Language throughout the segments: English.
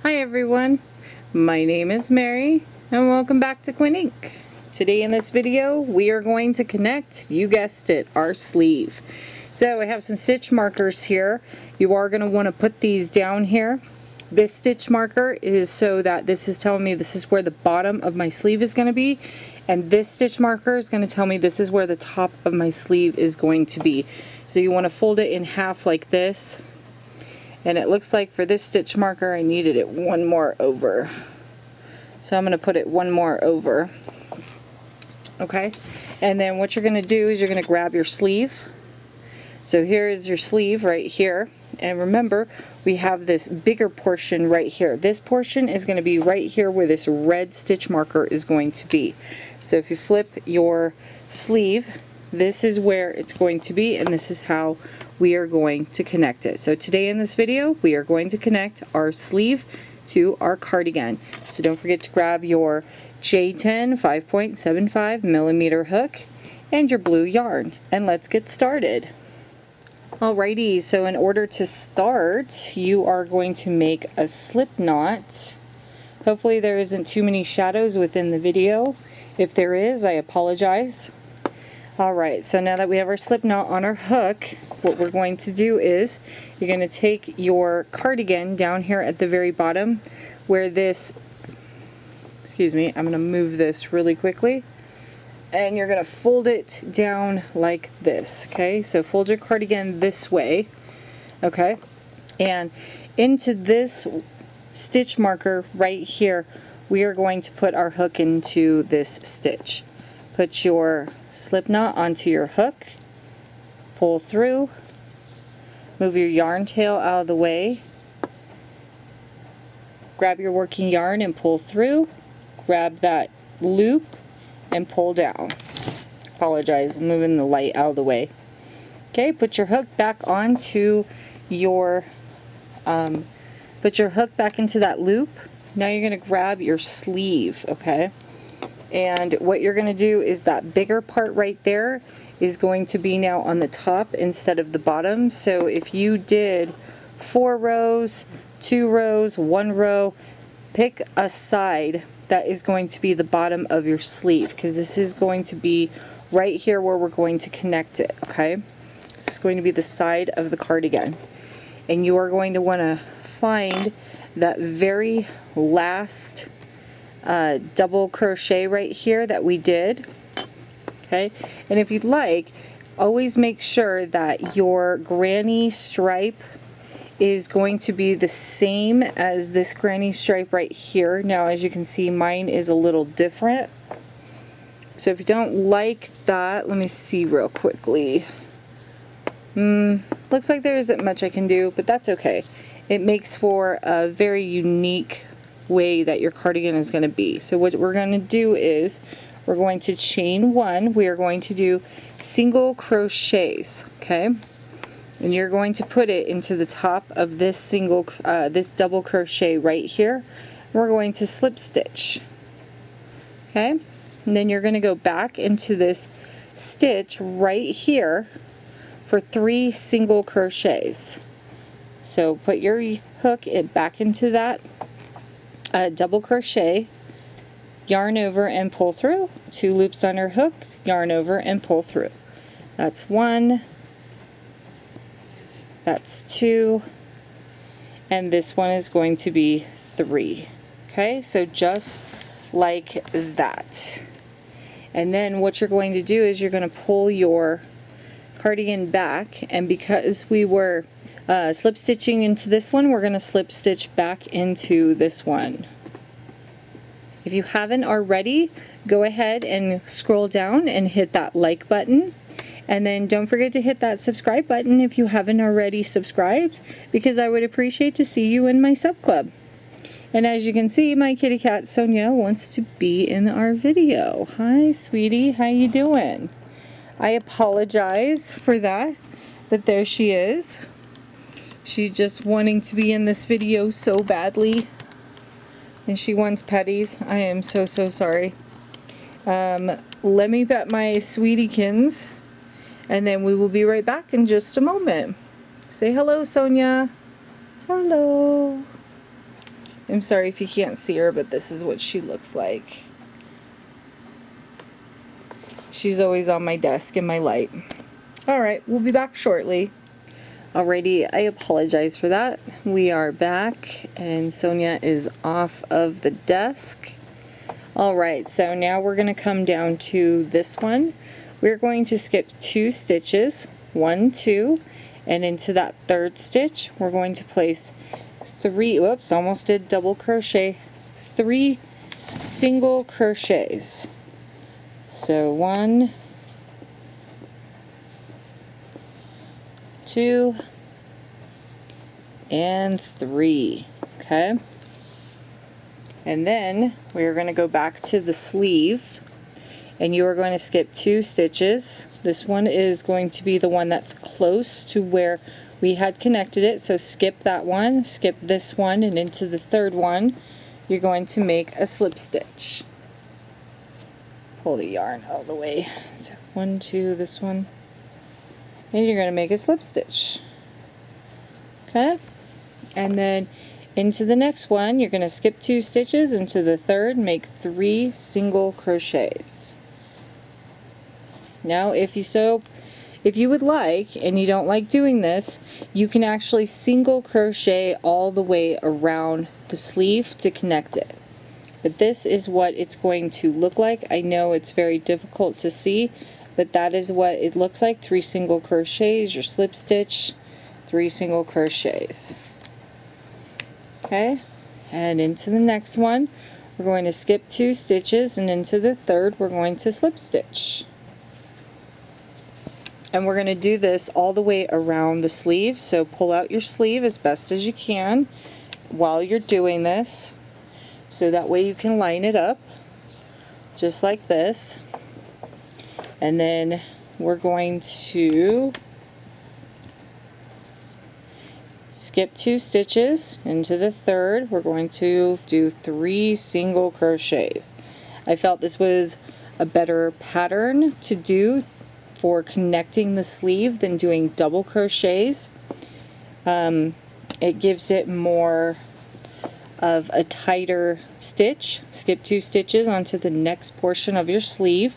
Hi everyone, my name is Mary and welcome back to Quinn Ink. Today in this video we are going to connect, you guessed it, our sleeve. So I have some stitch markers here. You are going to want to put these down here. This stitch marker is so that this is telling me this is where the bottom of my sleeve is going to be, and this stitch marker is going to tell me this is where the top of my sleeve is going to be. So you want to fold it in half like this. And it looks like for this stitch marker I needed it one more over. So I'm going to put it one more over. Okay? And then what you're going to do is you're going to grab your sleeve. So here is your sleeve right here. And remember, we have this bigger portion right here. This portion is going to be right here where this red stitch marker is going to be. So if you flip your sleeve, this is where it's going to be, and this is how we are going to connect it. So today in this video we are going to connect our sleeve to our cardigan. So don't forget to grab your J10 5.75 millimeter hook and your blue yarn, and let's get started. Alrighty, so in order to start you are going to make a slip knot. Hopefully there isn't too many shadows within the video. If there is, I apologize. Alright, so now that we have our slip knot on our hook, what we're going to do is you're going to take your cardigan down here at the very bottom where this, excuse me, I'm going to move this really quickly, and you're going to fold it down like this. Okay, so fold your cardigan this way, okay, and into this stitch marker right here we are going to put our hook into this stitch. Put your slip knot onto your hook, pull through, move your yarn tail out of the way, grab your working yarn and pull through, grab that loop and pull down. Apologize, I'm moving the light out of the way. Okay, put your hook back onto your, put your hook back into that loop. Now you're going to grab your sleeve, okay? And what you're going to do is that bigger part right there is going to be now on the top instead of the bottom. So if you did 4 rows, 2 rows, 1 row, pick a side that is going to be the bottom of your sleeve, because this is going to be right here where we're going to connect it, okay? This is going to be the side of the cardigan. And you are going to want to find that very last double crochet right here that we did, okay? And if you'd like, always make sure that your granny stripe is going to be the same as this granny stripe right here. Now as you can see, mine is a little different, so if you don't like that, let me see real quickly. Looks like there isn't much I can do, but that's okay. It makes for a very unique way that your cardigan is going to be. So what we're going to do is we're going to chain 1. We are going to do single crochets, okay? And you're going to put it into the top of this single this double crochet right here. We're going to slip stitch, okay? And then you're going to go back into this stitch right here for 3 single crochets. So put your hook back into that double crochet, yarn over and pull through, 2 loops on your hook, yarn over and pull through. That's 1, that's 2, and this one is going to be 3. Okay, so just like that. And then what you're going to do is you're going to pull your cardigan back, and because we were slip stitching into this one, we're going to slip stitch back into this one. If you haven't already, go ahead and scroll down and hit that like button, and then don't forget to hit that subscribe button if you haven't already subscribed, because I would appreciate to see you in my sub club. And as you can see, my kitty cat Sonia wants to be in our video. Hi sweetie, how you doing? I apologize for that, but there she is. She's just wanting to be in this video so badly, and she wants petties. I am so sorry. Let me pet my sweetiekins, and then we will be right back in just a moment. Say hello, Sonia. Hello. I'm sorry if you can't see her, but this is what she looks like. She's always on my desk in my light. Alright, we'll be back shortly. Alrighty, I apologize for that. We are back and Sonia is off of the desk. Alright, so now we're going to come down to this one. We're going to skip 2 stitches, 1, 2, and into that 3rd stitch we're going to place 3, whoops, almost did double crochet, 3 single crochets. So 1, 2, and 3. Okay. And then we're going to go back to the sleeve and you are going to skip 2 stitches. This one is going to be the one that's close to where we had connected it. So skip that one, skip this one, and into the 3rd one you're going to make a slip stitch. Pull the yarn all the way. So 1, 2, this one, and you're going to make a slip stitch. Okay, and then into the next one you're going to skip 2 stitches, into the 3rd make 3 single crochets. Now if you would like and you don't like doing this, you can actually single crochet all the way around the sleeve to connect it. But this is what it's going to look like. I know it's very difficult to see, but that is what it looks like. 3 single crochets, your slip stitch, 3 single crochets. Okay, and into the next one we're going to skip 2 stitches, and into the 3rd we're going to slip stitch. And we're going to do this all the way around the sleeve, so pull out your sleeve as best as you can while you're doing this, so that way you can line it up just like this. And then we're going to skip 2 stitches, into the 3rd we're going to do 3 single crochets. I felt this was a better pattern to do for connecting the sleeve than doing double crochets. It gives it more of a tighter stitch. Skip 2 stitches onto the next portion of your sleeve.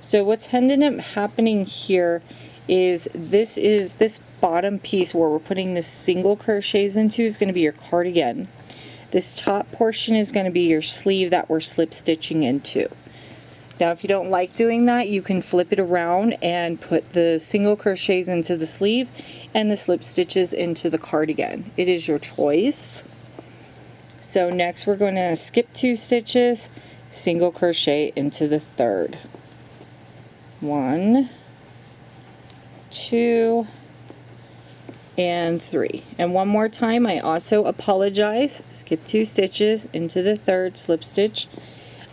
So what's ended up happening here is this bottom piece where we're putting the single crochets into is going to be your cardigan. This top portion is going to be your sleeve that we're slip stitching into. Now if you don't like doing that, you can flip it around and put the single crochets into the sleeve and the slip stitches into the cardigan. It is your choice. So next we're going to skip 2 stitches, single crochet into the 3rd. 1, 2, and 3. And one more time, I also apologize. Skip 2 stitches into the 3rd, slip stitch.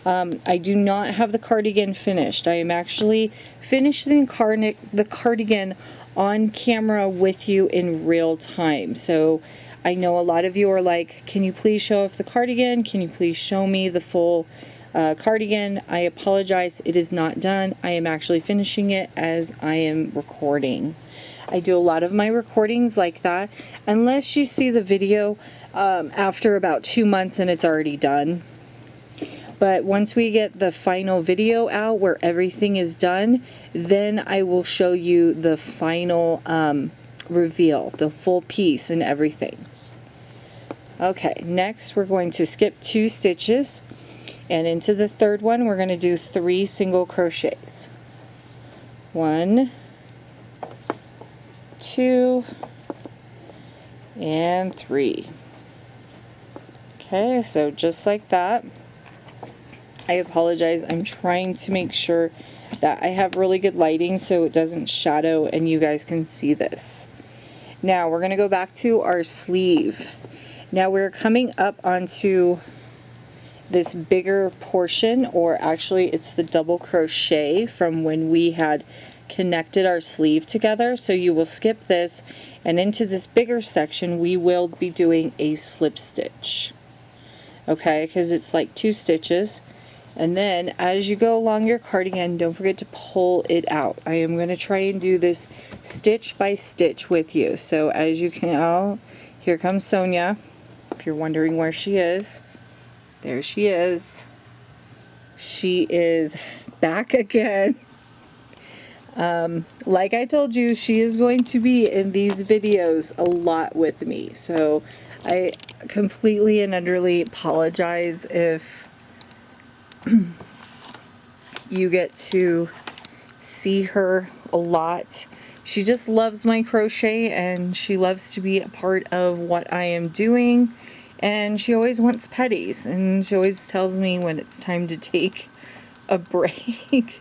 I do not have the cardigan finished. I am actually finishing the cardigan on camera with you in real time. So I know a lot of you are like, can you please show off the cardigan? Can you please show me the full cardigan? I apologize, it is not done. I am actually finishing it as I am recording. I do a lot of my recordings like that, unless you see the video after about 2 months and it's already done. But once we get the final video out where everything is done, then I will show you the final reveal, the full piece and everything. Okay, next we're going to skip 2 stitches, and into the 3rd one we're going to do 3 single crochets. 1, 2, and 3. Okay, so just like that. I apologize, I'm trying to make sure that I have really good lighting so it doesn't shadow and you guys can see this. Now we're going to go back to our sleeve. Now we're coming up onto this bigger portion, or actually it's the double crochet from when we had connected our sleeve together. So you will skip this, and into this bigger section we will be doing a slip stitch. Okay, because it's like 2 stitches. And then as you go along your cardigan, don't forget to pull it out. I am going to try and do this stitch by stitch with you. So as you can, oh, here comes Sonia. If you're wondering where she is, there she is. She is back again. Like I told you, she is going to be in these videos a lot with me. So I completely and utterly apologize if you get to see her a lot. She just loves my crochet and she loves to be a part of what I am doing, and she always wants petties, and she always tells me when it's time to take a break.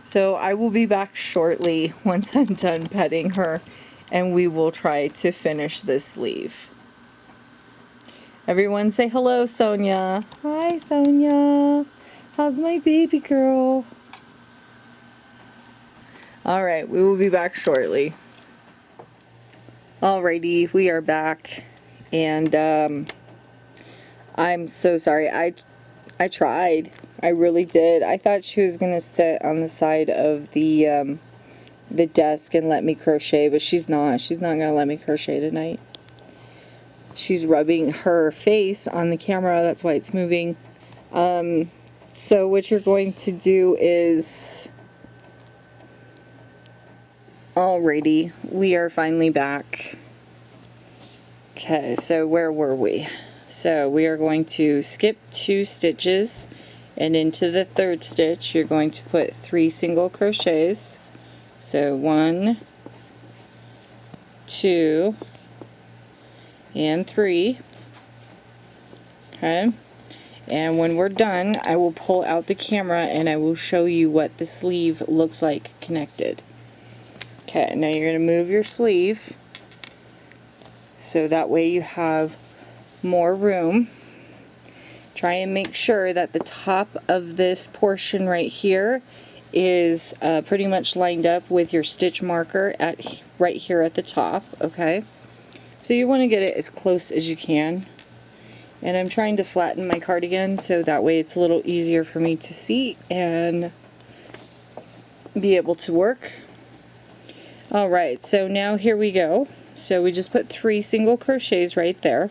So I will be back shortly once I'm done petting her, and we will try to finish this sleeve. Everyone say hello, Sonia. Hi, Sonia. How's my baby girl? Alright, we will be back shortly. Alrighty, we are back. And I'm so sorry. I tried. I really did. I thought she was going to sit on the side of the desk and let me crochet, but she's not. She's not going to let me crochet tonight. She's rubbing her face on the camera. That's why it's moving. So what you're going to do is... Alrighty, we are finally back. Okay, so where were we? So we are going to skip 2 stitches, and into the 3rd stitch you're going to put 3 single crochets. So 1, 2, and 3. Okay, and when we're done I will pull out the camera and I will show you what the sleeve looks like connected. Okay, now you're going to move your sleeve so that way you have more room. Try and make sure that the top of this portion right here is pretty much lined up with your stitch marker at right here at the top. Okay, so you want to get it as close as you can, and I'm trying to flatten my cardigan so that way it's a little easier for me to see and be able to work. Alright, so now here we go. So we just put 3 single crochets right there.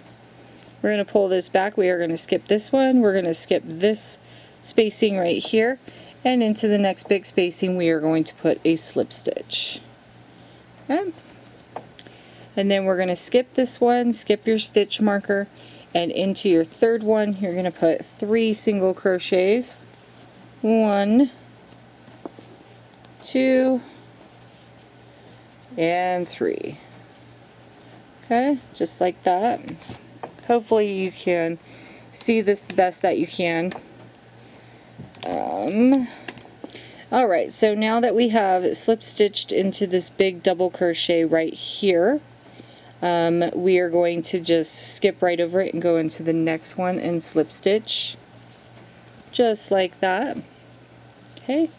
We're going to pull this back. We are going to skip this one. We're going to skip this spacing right here. And into the next big spacing we are going to put a slip stitch. Okay. And then we're going to skip this one, skip your stitch marker, and into your 3rd one you're going to put 3 single crochets. 1, 2, and 3. Okay, just like that. Hopefully you can see this the best that you can. Alright, so now that we have slip stitched into this big double crochet right here, we are going to just skip right over it and go into the next one and slip stitch. Just like that. Okay.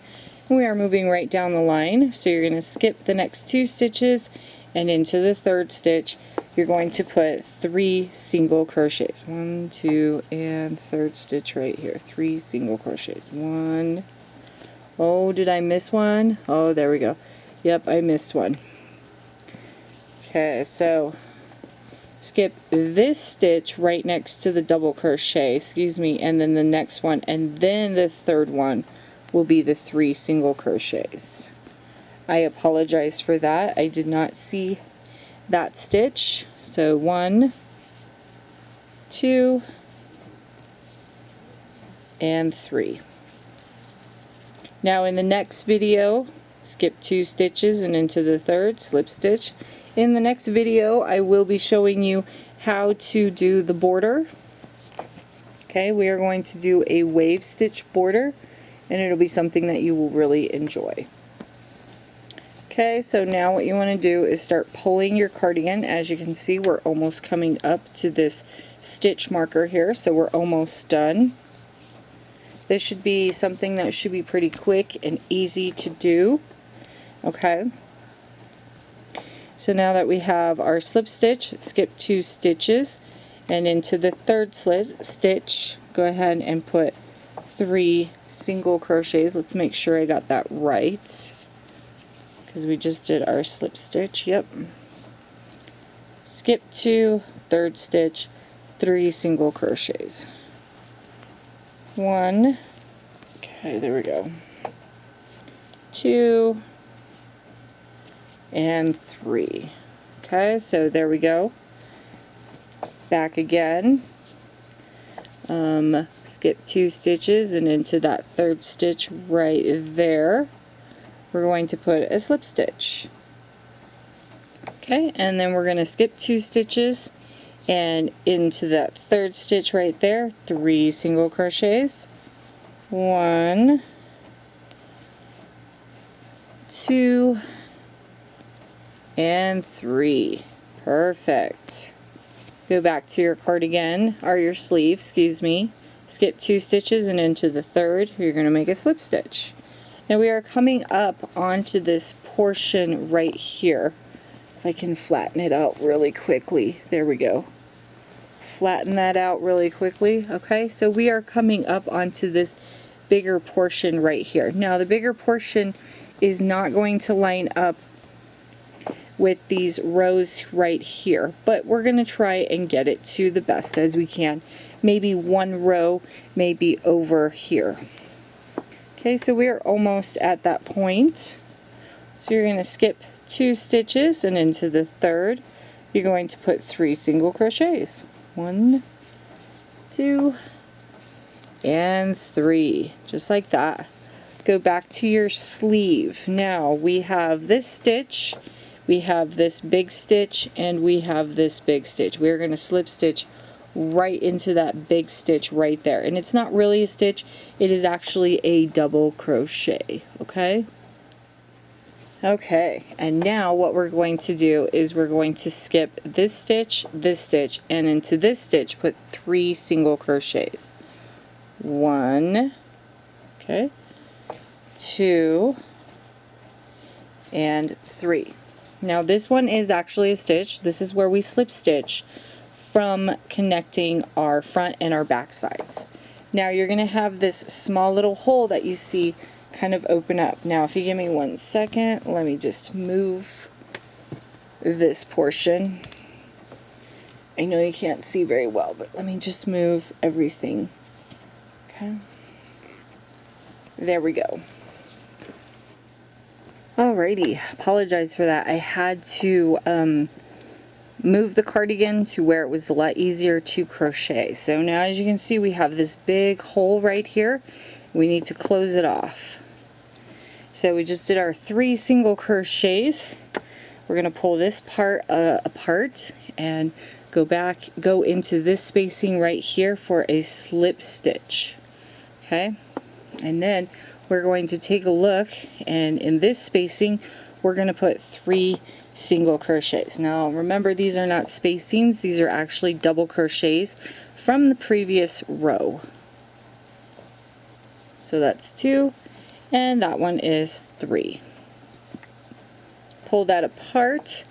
We are moving right down the line, so you're going to skip the next 2 stitches, and into the 3rd stitch you're going to put 3 single crochets. 1, 2, and 3rd stitch right here. 3 single crochets. 1. Oh, did I miss one? Oh, there we go. Yep, I missed one. Okay, so skip this stitch right next to the double crochet, excuse me, and then the next one, and then the 3rd one will be the 3 single crochets. I apologize for that. I did not see that stitch. So 1, 2, and 3. Now in the next video, skip 2 stitches and into the 3rd, slip stitch. In the next video I will be showing you how to do the border. Okay, we are going to do a wave stitch border, and it'll be something that you will really enjoy. Okay, so now what you want to do is start pulling your cardigan. As you can see, we're almost coming up to this stitch marker here, so we're almost done. This should be something that should be pretty quick and easy to do. Okay, so now that we have our slip stitch, skip 2 stitches, and into the 3rd stitch go ahead and put 3 single crochets. Let's make sure I got that right, because we just did our slip stitch. Yep. Skip 2, 3rd stitch, 3 single crochets. 1, okay, there we go, 2, and 3. Okay, so there we go. Back again. Skip 2 stitches and into that 3rd stitch right there, we're going to put a slip stitch. Okay, and then we're going to skip 2 stitches and into that 3rd stitch right there, 3 single crochets. 1, 2, and 3. Perfect. Go back to your cardigan, or your sleeve, excuse me. Skip 2 stitches and into the 3rd, you're going to make a slip stitch. Now we are coming up onto this portion right here. If I can flatten it out really quickly. There we go. Flatten that out really quickly. Okay, so we are coming up onto this bigger portion right here. Now the bigger portion is not going to line up with these rows right here, but we're going to try and get it to the best as we can. Maybe one row, maybe over here. Okay, so we're almost at that point. So you're going to skip 2 stitches and into the 3rd, you're going to put 3 single crochets. 1, 2, and 3, just like that. Go back to your sleeve. Now we have this stitch, we have this big stitch, and we have this big stitch. We're going to slip stitch right into that big stitch right there. And it's not really a stitch, it is actually a double crochet. Okay? Okay, and now what we're going to do is we're going to skip this stitch, and into this stitch put 3 single crochets. 1, okay, 2, and 3. Now this one is actually a stitch. This is where we slip stitch from connecting our front and our back sides. Now you're going to have this small little hole that you see kind of open up. Now if you give me 1 second, let me just move this portion. I know you can't see very well, but let me just move everything. Okay. There we go. Alrighty, apologize for that. I had to move the cardigan to where it was a lot easier to crochet. So now as you can see, we have this big hole right here. We need to close it off. So we just did our 3 single crochets. We're going to pull this part apart and go into this spacing right here for a slip stitch. Okay, and then we're going to take a look, and in this spacing we're going to put 3 single crochets. Now remember, these are not spacings, these are actually double crochets from the previous row. So that's 2, and that one is 3. Pull that apart,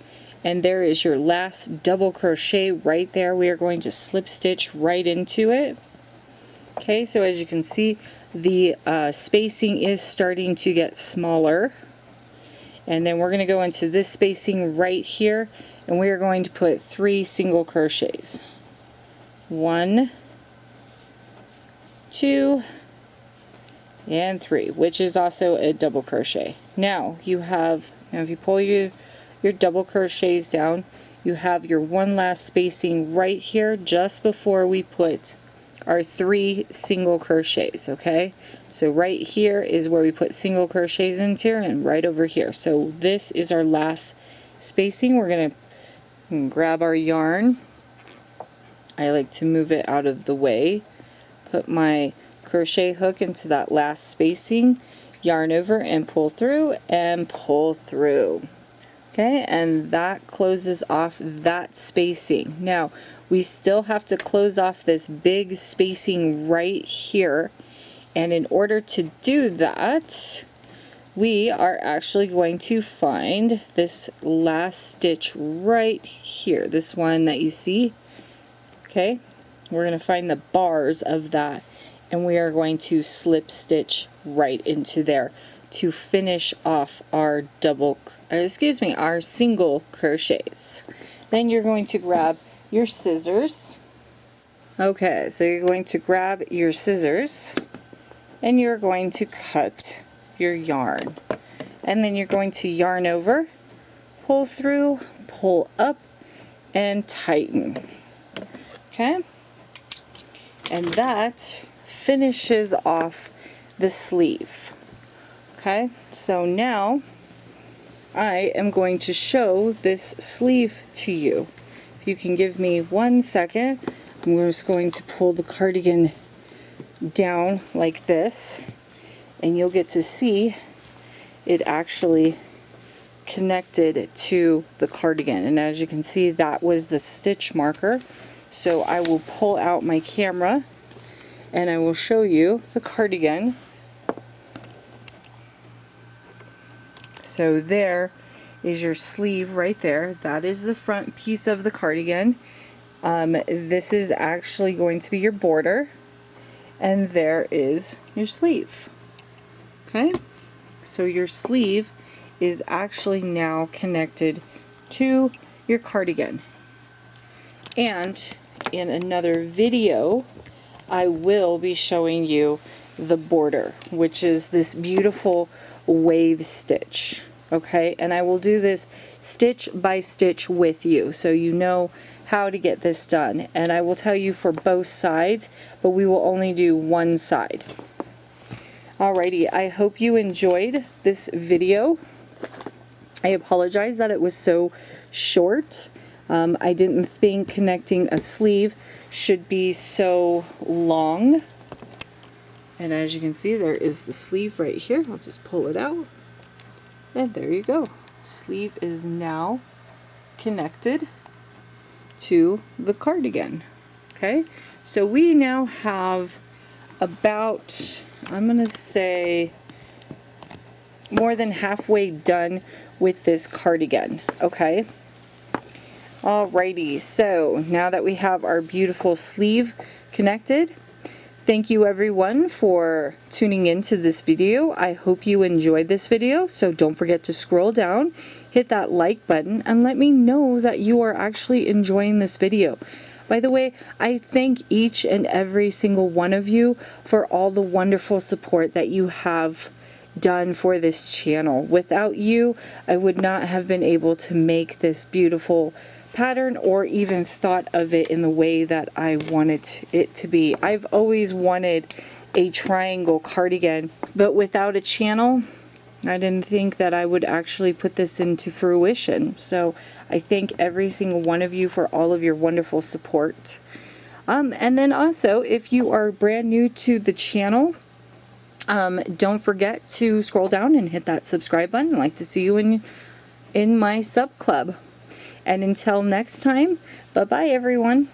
and there is your last double crochet right there. We are going to slip stitch right into it. Okay, so as you can see, the spacing is starting to get smaller, and then we're going to go into this spacing right here, and we are going to put 3 single crochets. 1, 2, and 3, which is also a double crochet. Now if you pull your double crochets down, you have your one last spacing right here just before we put our 3 single crochets. Okay, so right here is where we put single crochets into, and right over here. So this is our last spacing. We're going to grab our yarn. I like to move it out of the way, put my crochet hook into that last spacing, yarn over and pull through and pull through. Okay, and that closes off that spacing. Now we still have to close off this big spacing right here, and in order to do that, we are actually going to find this last stitch right here, this one that you see. Okay, we're going to find the bars of that, and we are going to slip stitch right into there to finish off our our single crochets. Then you're going to grab your scissors, Okay, so you're going to grab your scissors and you're going to cut your yarn. And then you're going to yarn over, pull through, pull up, and tighten. Okay? And that finishes off the sleeve. Okay? So now I am going to show this sleeve to you. If you can give me 1 second, I'm just going to pull the cardigan down like this, and you'll get to see it actually connected to the cardigan. And as you can see, that was the stitch marker. So I will pull out my camera and I will show you the cardigan. So there is your sleeve right there. That is the front piece of the cardigan. This is actually going to be your border, and there is your sleeve. Okay, so your sleeve is actually now connected to your cardigan. And in another video, I will be showing you the border, which is this beautiful wave stitch. Okay, and I will do this stitch by stitch with you so you know how to get this done. And I will tell you for both sides, but we will only do one side. Alrighty, I hope you enjoyed this video. I apologize that it was so short. I didn't think connecting a sleeve should be so long. And as you can see, there is the sleeve right here. I'll just pull it out. And there you go. Sleeve is now connected to the cardigan. Okay, so we now have about, I'm going to say, more than halfway done with this cardigan. Okay. Alrighty, so now that we have our beautiful sleeve connected, thank you everyone for tuning into this video. I hope you enjoyed this video, so don't forget to scroll down, hit that like button, and let me know that you are actually enjoying this video. By the way, I thank each and every single one of you for all the wonderful support that you have done for this channel. Without you, I would not have been able to make this beautiful pattern or even thought of it in the way that I wanted it to be. I've always wanted a triangle cardigan, but without a channel, I didn't think that I would actually put this into fruition. So I thank every single one of you for all of your wonderful support. And then also, if you are brand new to the channel, don't forget to scroll down and hit that subscribe button. I'd like to see you in my sub club. And until next time, bye-bye everyone.